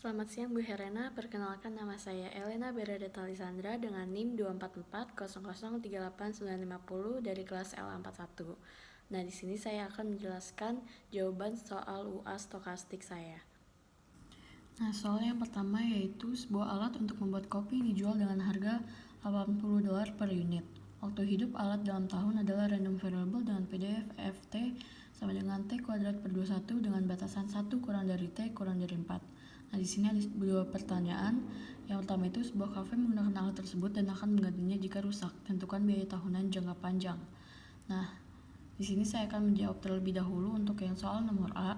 Selamat siang Bu Herena, perkenalkan nama saya Elena Berada Talisandra dengan NIM 244003890 dari kelas LA41. Nah, di sini saya akan menjelaskan jawaban soal UA stokastik saya. Nah, soal yang pertama yaitu sebuah alat untuk membuat kopi dijual dengan harga $80 per unit. Waktu hidup alat dalam tahun adalah random variable dengan PDF Ft sama dengan T kuadrat per 21 dengan batasan 1 kurang dari T kurang dari 4. Nah, di sini ada dua pertanyaan. Yang pertama itu sebuah kafe menggunakan alat tersebut dan akan menggantinya jika rusak. Tentukan biaya tahunan jangka panjang. Nah, di sini saya akan menjawab terlebih dahulu untuk yang soal nomor A.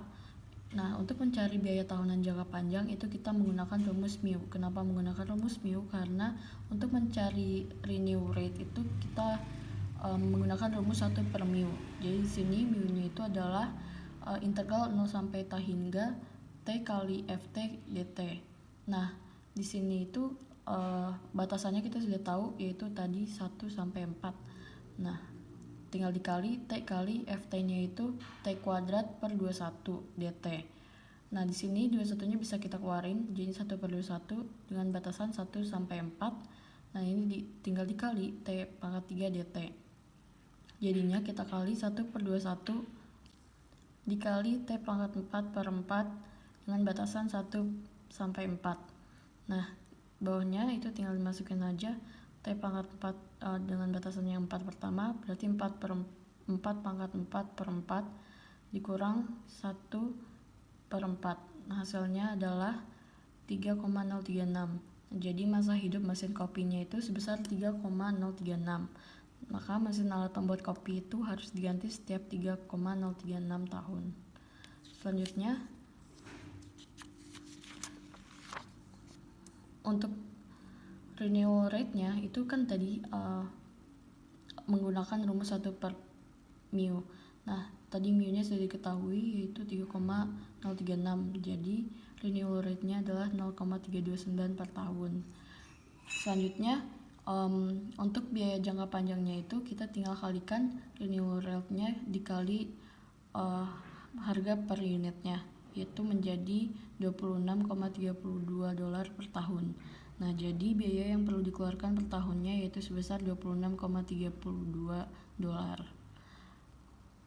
Nah, untuk mencari biaya tahunan jangka panjang itu kita menggunakan rumus mu. Kenapa menggunakan rumus mu? Karena untuk mencari renew rate itu kita menggunakan rumus 1 per mu. Jadi di sini mu-nya itu adalah integral 0 sampai T hingga T kali Ft dt. Nah, di sini itu batasannya kita sudah tahu yaitu tadi 1 sampai 4. Nah, tinggal dikali T kali Ft-nya itu T kuadrat per 21 dt. Nah, di sini 21-nya bisa kita keluarin, jadi 1 per 21 dengan batasan 1 sampai 4. Nah, ini tinggal dikali T pangkat 3 dt. Jadinya kita kali 1 per 21 dikali T pangkat 4 per 4 dengan batasan 1 sampai 4. Nah, bawahnya itu tinggal dimasukin aja T pangkat 4 dengan batasannya 4 pertama, berarti 4 per 4 pangkat 4 per 4 dikurang 1 per 4. Nah, hasilnya adalah 3,036. Jadi masa hidup mesin kopinya itu sebesar 3,036. Maka mesin alat pembuat kopi itu harus diganti setiap 3,036 tahun. Selanjutnya, untuk renewal rate-nya itu kan tadi menggunakan rumus 1 per mu. Nah, tadi mu-nya sudah diketahui yaitu 3,036. Jadi renewal rate-nya adalah 0,329 per tahun. Selanjutnya, untuk biaya jangka panjangnya itu kita tinggal kalikan renewal rate-nya dikali harga per unitnya, yaitu menjadi $26,32 per tahun. Nah, jadi biaya yang perlu dikeluarkan per tahunnya yaitu sebesar $26,32.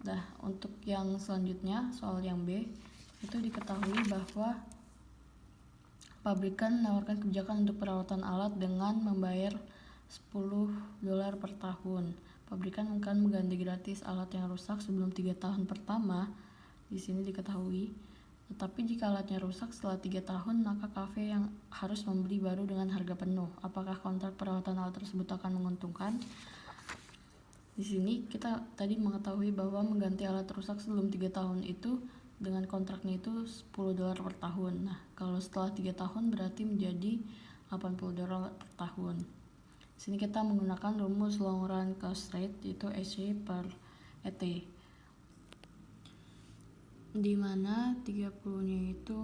Nah, untuk yang selanjutnya, soal yang B, itu diketahui bahwa pabrikan menawarkan kebijakan untuk perawatan alat dengan membayar $10 per tahun. Pabrikan akan mengganti gratis alat yang rusak sebelum 3 tahun pertama. Di sini diketahui. Tetapi jika alatnya rusak setelah 3 tahun, maka kafe yang harus membeli baru dengan harga penuh. Apakah kontrak perawatan alat tersebut akan menguntungkan? Di sini kita tadi mengetahui bahwa mengganti alat rusak sebelum 3 tahun itu dengan kontraknya itu $10 per tahun. Nah, kalau setelah 3 tahun berarti menjadi $80 per tahun. Di sini kita menggunakan rumus long run cost rate yaitu SC per ET. Di mana 30-nya itu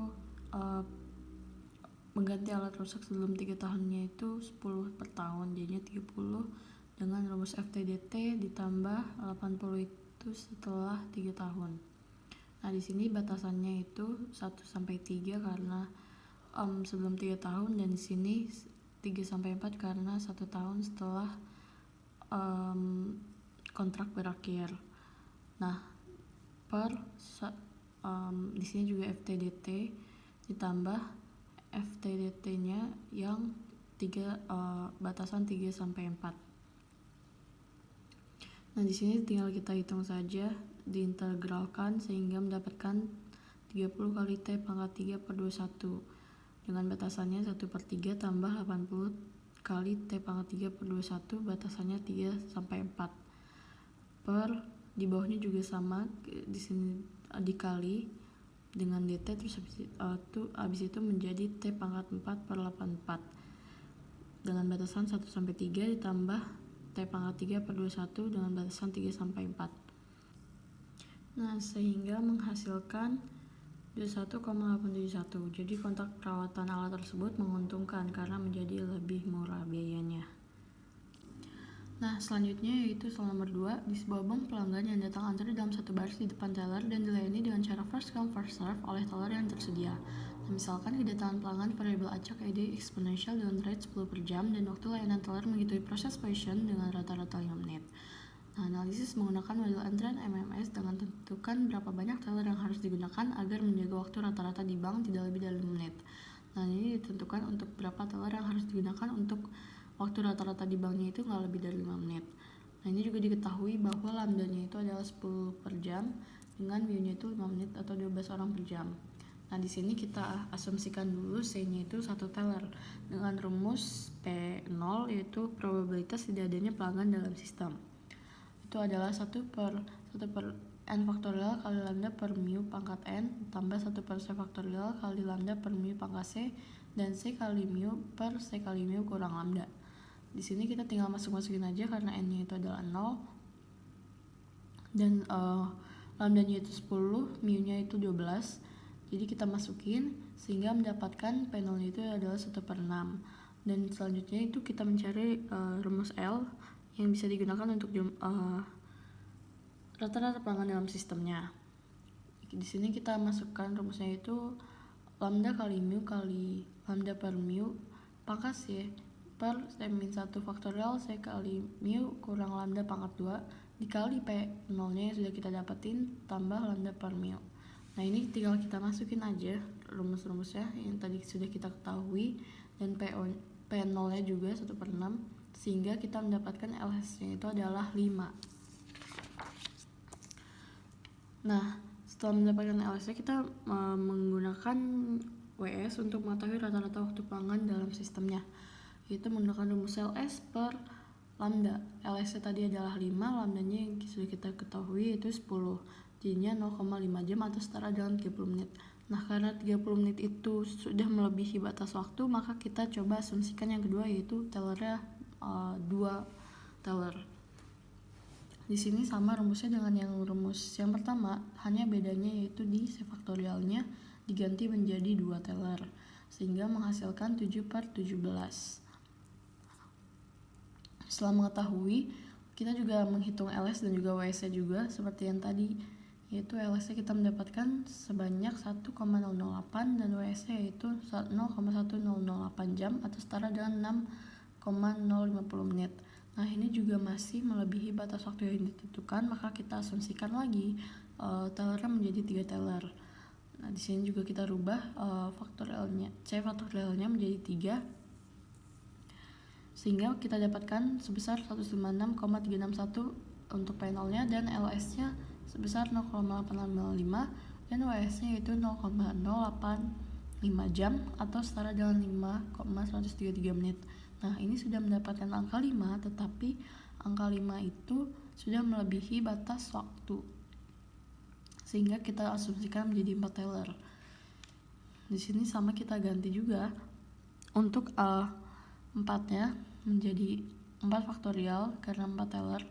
mengganti alat rusak sebelum 3 tahunnya itu 10 per tahun, jadinya 30 dengan rumus FTDT ditambah 80 itu setelah 3 tahun. Nah, di sini batasannya itu 1 sampai 3 karena sebelum 3 tahun, dan di sini 3 sampai 4 karena 1 tahun setelah kontrak berakhir. Nah, di sini juga FTDT ditambah FTDT-nya yang batasan 3 sampai 4. Nah, di sini tinggal kita hitung saja, diintegralkan sehingga mendapatkan 30 kali T pangkat 3 per 21 dengan batasannya 1 per 3 tambah 80 kali T pangkat 3 per 21 batasannya 3 sampai 4 per, di bawahnya juga sama, di sini dikali dengan DT, terus habis itu menjadi T pangkat 4 per 84 dengan batasan 1 sampai 3 ditambah T pangkat 3 per 21 dengan batasan 3 sampai 4. Nah, sehingga menghasilkan 21,871. Jadi kontrak perawatan alat tersebut menguntungkan karena menjadi lebih murah biayanya. Nah, selanjutnya yaitu soal nomor 2. Di sebuah bank, pelanggan yang datang antri dalam satu baris di depan teller dan dilayani dengan cara first come first serve oleh teller yang tersedia. Nah, misalkan kedatangan pelanggan variabel acak ID eksponensial dengan rate 10 per jam dan waktu layanan teller mengikuti proses patient dengan rata-rata 5 menit. Nah, analisis menggunakan model antrean MMS dengan tentukan berapa banyak teller yang harus digunakan agar menjaga waktu rata-rata di bank tidak lebih dari 5 menit. Nah, ini ditentukan untuk berapa teller yang harus digunakan untuk waktu rata-rata di banknya itu nggak lebih dari 5 menit. Nah, ini juga diketahui bahwa lambdanya itu adalah 10 per jam dengan mu-nya itu 5 menit atau 12 orang per jam. Nah, di sini kita asumsikan dulu C-nya itu 1 teller dengan rumus P0 yaitu probabilitas tidak adanya pelanggan dalam sistem. Itu adalah 1 per n faktorial kali lambda per mu pangkat n tambah 1 per c faktorial kali lambda per mu pangkat c dan c kali mu per c kali mu kurang lambda. Di sini kita tinggal masukin aja karena n-nya itu adalah 0 dan lambdanya itu 10, mu-nya itu 12. Jadi kita masukin sehingga mendapatkan P0 itu adalah 1 per 6. Dan selanjutnya itu kita mencari rumus L yang bisa digunakan untuk rata-rata pelanggan dalam sistemnya. Di sini kita masukkan rumusnya itu lambda kali mu kali lambda per mu pangkat c per c-1 faktorial c kali mu kurang lambda pangkat 2 dikali P0 nya yang sudah kita dapetin tambah lambda per mu. Nah, ini tinggal kita masukin aja rumus-rumusnya yang tadi sudah kita ketahui dan P0 nya juga 1 per 6 sehingga kita mendapatkan LS nya itu adalah 5. Nah, setelah mendapatkan LS nya kita menggunakan WS untuk mengetahui rata-rata waktu pelanggan dalam sistemnya, yaitu menggunakan rumus LS per lambda. LS nya tadi adalah 5, lambdanya yang sudah kita ketahui yaitu 10, jadinya 0,5 jam atau setara dengan 30 menit. Nah, karena 30 menit itu sudah melebihi batas waktu, maka kita coba asumsikan yang kedua yaitu tellernya 2 teller. Di sini sama rumusnya dengan yang rumus yang pertama, hanya bedanya yaitu di c faktorialnya diganti menjadi 2 teller sehingga menghasilkan 7 per 17. Setelah mengetahui, kita juga menghitung LS dan juga WS juga seperti yang tadi, yaitu LS kita mendapatkan sebanyak 1,008 dan WS yaitu 0,1008 jam atau setara dengan 6,050 menit. Nah, ini juga masih melebihi batas waktu yang ditentukan, maka kita asumsikan lagi tellernya menjadi 3 teller. Nah, di sini juga kita rubah faktorialnya, c faktorialnya menjadi 3 sehingga kita dapatkan sebesar 156,361 untuk P0-nya dan LS-nya sebesar 0,855 dan WS-nya yaitu 0,085 jam atau setara dengan 5,133 menit. Nah, ini sudah mendapatkan angka 5, tetapi angka 5 itu sudah melebihi batas waktu sehingga kita asumsikan menjadi 4 teller. Di sini sama kita ganti juga untuk 4-nya menjadi 4 faktorial karena 4 teller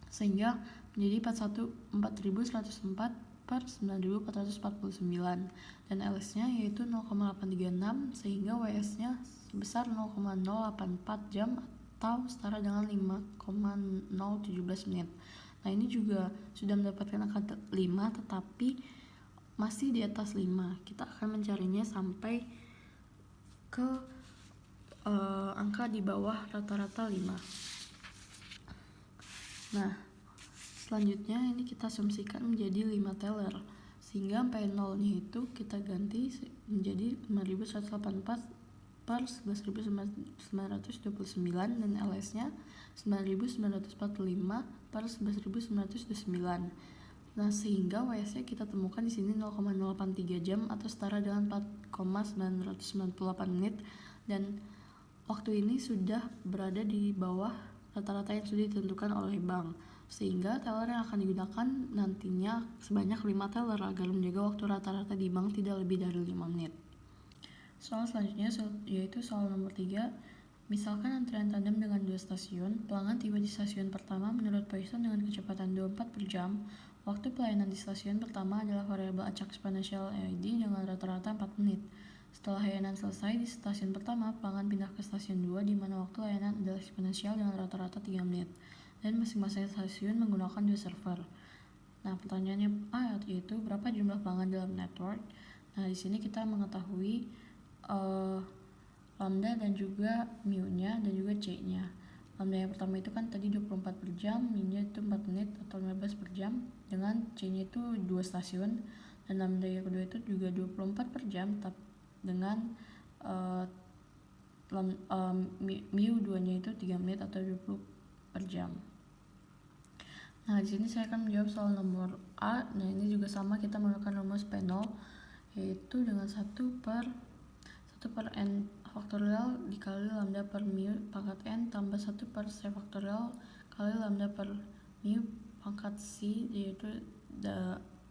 sehingga menjadi 4104 per 9449 dan LS-nya yaitu 0,836 sehingga WS-nya sebesar 0,084 jam atau setara dengan 5,017 menit. Nah, ini juga sudah mendapatkan angka 5 tetapi masih di atas 5. Kita akan mencarinya sampai ke angka di bawah rata-rata 5. Nah, selanjutnya ini kita asumsikan menjadi 5 teller sehingga P0 nya itu kita ganti menjadi 5184 per 11.929 dan LS nya 9.945 per 11.929. Nah, sehingga WS nya kita temukan di sini 0,083 jam atau setara dengan 4,998 menit dan waktu ini sudah berada di bawah rata-rata yang sudah ditentukan oleh bank, sehingga teller yang akan digunakan nantinya sebanyak 5 teller agar menjaga waktu rata-rata di bank tidak lebih dari 5 menit. Soal selanjutnya yaitu soal nomor 3. Misalkan antrian tandem dengan 2 stasiun, pelanggan tiba di stasiun pertama menurut Poisson dengan kecepatan 24 per jam. Waktu pelayanan di stasiun pertama adalah variabel acak eksponensial ID dengan rata-rata 4 menit. Setelah layanan selesai di stasiun pertama, pelanggan pindah ke stasiun 2 di mana waktu layanan adalah eksponensial dengan rata-rata 3 menit. Dan masing-masing stasiun menggunakan 2 server. Nah, pertanyaannya yaitu berapa jumlah pelanggan dalam network? Nah, di sini kita mengetahui lambda dan juga mu-nya dan juga c-nya. Lambda yang pertama itu kan tadi 24 per jam, mu-nya itu 4 menit atau 15 per jam, dengan c-nya itu 2 stasiun, dan lambda yang kedua itu juga 24 per jam dengan mu 2-nya itu 3 menit atau 20 per jam. Nah, di sini saya akan menjawab soal nomor A. Nah, ini juga sama, kita menggunakan rumus Penol, yaitu dengan 1 per n faktorial dikali lambda per mu pangkat n tambah 1 per c faktorial kali lambda per mu pangkat c, yaitu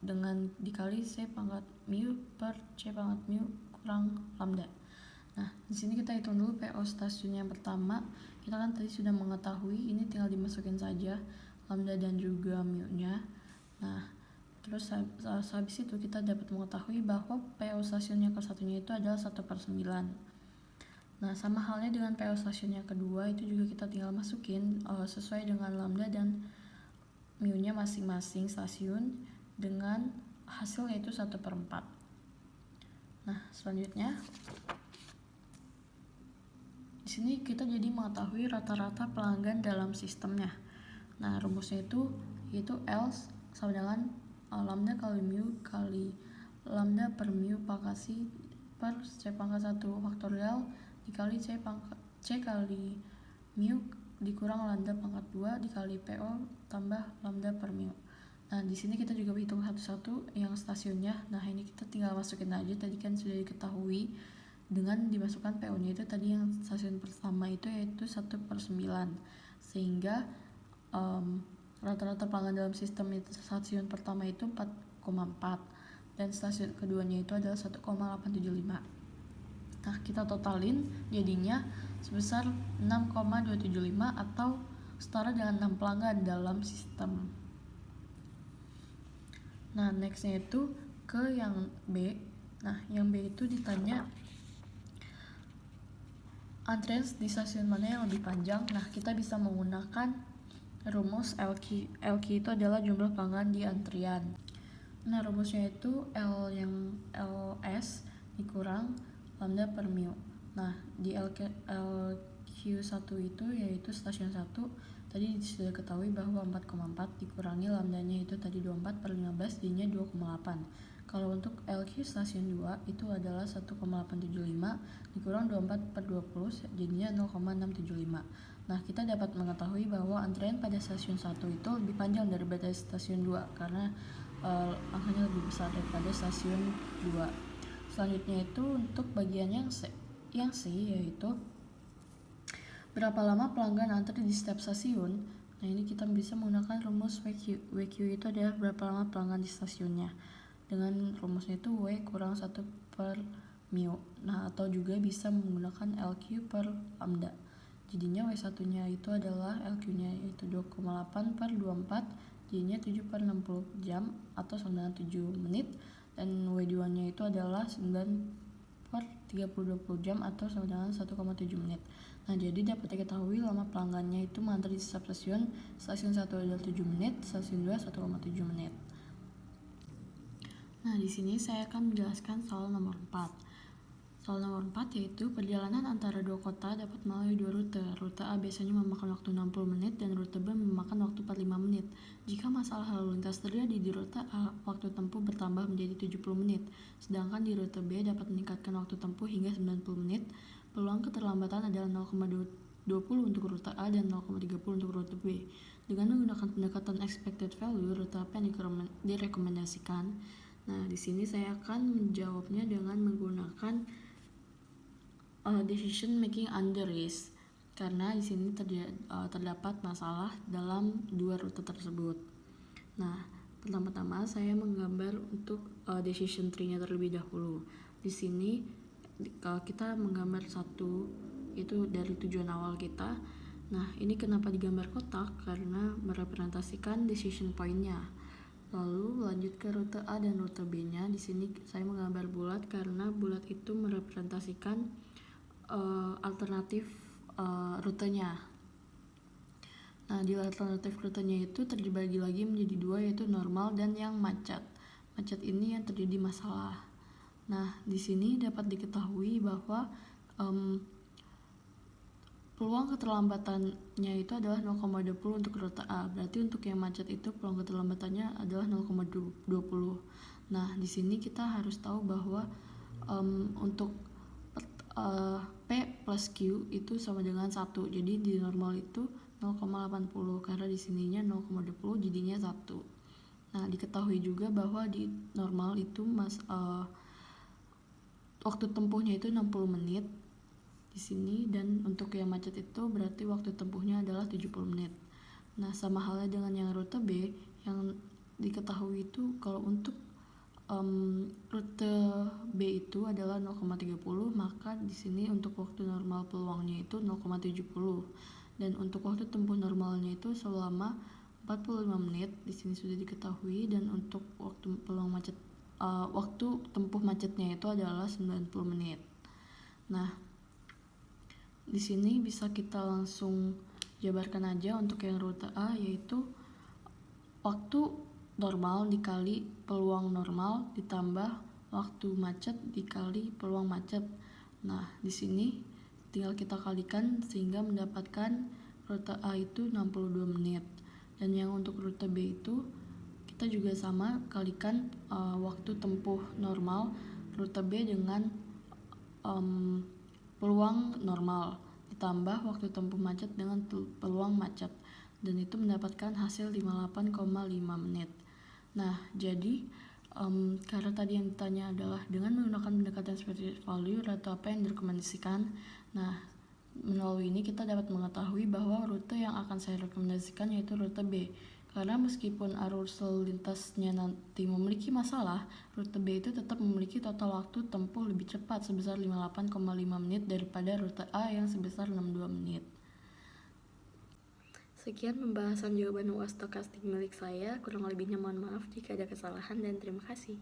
dengan dikali c pangkat mu per c pangkat mu kurang lambda. Nah, di sini kita hitung dulu PO stasiun yang pertama. Kita kan tadi sudah mengetahui, ini tinggal dimasukin saja lambda dan juga mu-nya. Nah, terus habis itu kita dapat mengetahui bahwa PO stasiun yang ke-1-nya itu adalah 1 per 9. Nah, sama halnya dengan PO stasiun yang kedua, itu juga kita tinggal masukin sesuai dengan lambda dan mu-nya masing-masing stasiun dengan hasil yaitu 1 per 4. Nah, selanjutnya di sini kita jadi mengetahui rata-rata pelanggan dalam sistemnya. Nah, rumusnya itu yaitu L sama dengan lambda kali mu kali lambda per mu pangkat c per c pangkat 1 faktorial dikali c kali mu dikurang lambda pangkat 2 dikali PO tambah lambda per mu. Nah, di sini kita juga hitung satu-satu yang stasiunnya. Nah, ini kita tinggal masukin aja, tadi kan sudah diketahui dengan dimasukkan PO-nya itu tadi yang stasiun pertama itu yaitu 1 per 9, sehingga rata-rata pelanggan dalam sistem itu stasiun pertama itu 4,4 dan stasiun keduanya itu adalah 1,875. Nah, kita totalin jadinya sebesar 6,275 atau setara dengan 6 pelanggan dalam sistem. Nah, nextnya itu ke yang B. Nah, yang B itu ditanya antrian di stasiun mana yang lebih panjang. Nah, kita bisa menggunakan rumus LQ. LQ itu adalah jumlah pelanggan di antrian. Nah, rumusnya itu LS dikurang lambda per mu. Nah, di LQ1 itu yaitu stasiun 1, tadi sudah ketahui bahwa 4,4 dikurangi lambdanya itu tadi 24 per 15 jadinya 2,8. Kalau untuk LQ stasiun 2 itu adalah 1,875 dikurang 24 per 20 jadinya 0,675. Nah, kita dapat mengetahui bahwa antrian pada stasiun 1 itu lebih panjang daripada stasiun 2 karena angkanya lebih besar daripada stasiun 2. Selanjutnya itu untuk bagian yang C yaitu berapa lama pelanggan antri di setiap stasiun. Nah, ini kita bisa menggunakan rumus WQ. WQ itu adalah berapa lama pelanggan di stasiunnya. Dengan rumusnya itu W kurang 1 per mu. Nah, atau juga bisa menggunakan LQ per lambda. Jadinya W1-nya itu adalah LQ-nya itu 2,8 per 24, jadinya 7 per 60 jam atau sama dengan 7 menit. Dan W2-nya itu adalah 9 per 30-20 jam atau sama dengan 1,7 menit. Nah, jadi dapat diketahui lama pelanggannya itu mengantri di setiap stasiun. Stasiun 1 adalah 7 menit, stasiun 2 1,7 menit. Nah, di sini saya akan menjelaskan soal nomor 4. Soal nomor 4 yaitu perjalanan antara dua kota dapat melalui dua rute. Rute A biasanya memakan waktu 60 menit dan rute B memakan waktu 45 menit. Jika masalah lalu lintas terjadi di rute A, waktu tempuh bertambah menjadi 70 menit. Sedangkan di rute B dapat meningkatkan waktu tempuh hingga 90 menit. Peluang keterlambatan adalah 0,20 untuk rute A dan 0,30 untuk rute B. Dengan menggunakan pendekatan expected value, rute apa yang direkomendasikan? Nah, di sini saya akan menjawabnya dengan menggunakan decision making under risk, karena di sini terdapat masalah dalam dua rute tersebut. Nah, pertama-tama saya menggambar untuk decision tree-nya terlebih dahulu. Di sini kita menggambar satu itu dari tujuan awal kita. Nah, ini kenapa digambar kotak? Karena merepresentasikan decision point-nya. Lalu lanjut ke rute A dan rute B-nya. Di sini saya menggambar bulat karena bulat itu merepresentasikan alternatif rutenya. Nah, di alternatif rutenya itu terbagi lagi menjadi dua, yaitu normal dan yang macet. Macet ini yang terjadi masalah. Nah, di sini dapat diketahui bahwa peluang keterlambatannya itu adalah 0,20 untuk rute A. Berarti untuk yang macet itu peluang keterlambatannya adalah 0,20. Nah, di sini kita harus tahu bahwa untuk P plus Q itu sama dengan 1. Jadi di normal itu 0,80 karena di sininya 0,20 jadinya 1. Nah, diketahui juga bahwa di normal itu waktu tempuhnya itu 60 menit di sini, dan untuk yang macet itu berarti waktu tempuhnya adalah 70 menit. Nah, sama halnya dengan yang rute B, yang diketahui itu kalau untuk rute B itu adalah 0,30, maka di sini untuk waktu normal peluangnya itu 0,70, dan untuk waktu tempuh normalnya itu selama 45 menit di sini sudah diketahui, dan untuk waktu peluang macet waktu tempuh macetnya itu adalah 90 menit. Nah, di sini bisa kita langsung jabarkan aja untuk yang rute A, yaitu waktu normal dikali peluang normal ditambah waktu macet dikali peluang macet. Nah, di sini tinggal kita kalikan sehingga mendapatkan rute A itu 62 menit. Dan yang untuk rute B itu kita juga sama kalikan waktu tempuh normal rute B dengan peluang normal ditambah waktu tempuh macet dengan peluang macet, dan itu mendapatkan hasil 58,5 menit. Nah, jadi karena tadi yang ditanya adalah dengan menggunakan pendekatan seperti value atau apa yang direkomendasikan. Nah, melalui ini kita dapat mengetahui bahwa rute yang akan saya rekomendasikan yaitu rute B. Karena meskipun arus lalu lintasnya nanti memiliki masalah, rute B itu tetap memiliki total waktu tempuh lebih cepat sebesar 58,5 menit daripada rute A yang sebesar 62 menit. Sekian pembahasan jawaban UAS stokastik milik saya, kurang lebihnya mohon maaf jika ada kesalahan dan terima kasih.